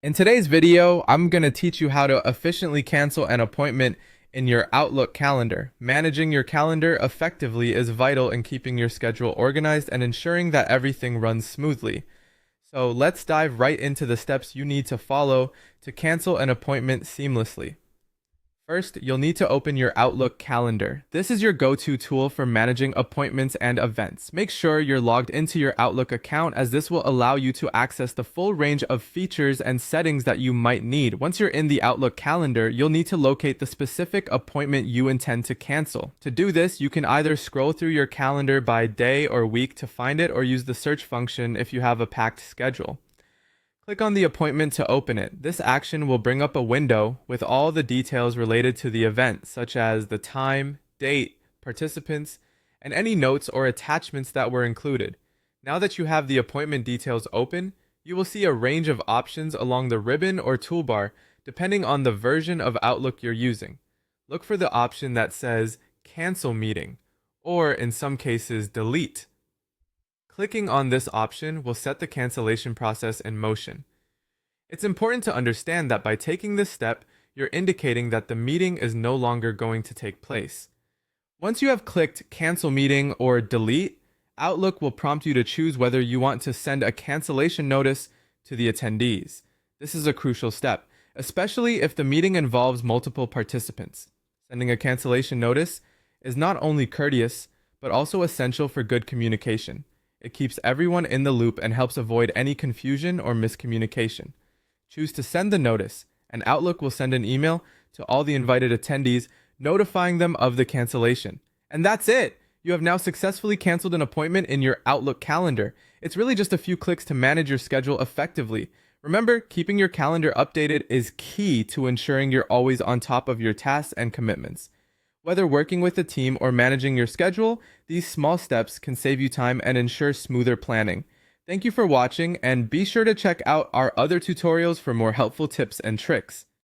In today's video, I'm going to teach you how to efficiently cancel an appointment in your Outlook calendar. Managing your calendar effectively is vital in keeping your schedule organized and ensuring that everything runs smoothly. So let's dive right into the steps you need to follow to cancel an appointment seamlessly. First, you'll need to open your Outlook calendar. This is your go-to tool for managing appointments and events. Make sure you're logged into your Outlook account, as this will allow you to access the full range of features and settings that you might need. Once you're in the Outlook calendar, you'll need to locate the specific appointment you intend to cancel. To do this, you can either scroll through your calendar by day or week to find it, or use the search function if you have a packed schedule. Click on the appointment to open it. This action will bring up a window with all the details related to the event, such as the time, date, participants, and any notes or attachments that were included. Now that you have the appointment details open, you will see a range of options along the ribbon or toolbar, depending on the version of Outlook you're using. Look for the option that says Cancel Meeting, or in some cases, Delete. Clicking on this option will set the cancellation process in motion. It's important to understand that by taking this step, you're indicating that the meeting is no longer going to take place. Once you have clicked Cancel Meeting or Delete, Outlook will prompt you to choose whether you want to send a cancellation notice to the attendees. This is a crucial step, especially if the meeting involves multiple participants. Sending a cancellation notice is not only courteous, but also essential for good communication. It keeps everyone in the loop and helps avoid any confusion or miscommunication. Choose to send the notice, and Outlook will send an email to all the invited attendees notifying them of the cancellation. And that's it! You have now successfully canceled an appointment in your Outlook calendar. It's really just a few clicks to manage your schedule effectively. Remember, keeping your calendar updated is key to ensuring you're always on top of your tasks and commitments. Whether working with a team or managing your schedule, these small steps can save you time and ensure smoother planning. Thank you for watching, and be sure to check out our other tutorials for more helpful tips and tricks.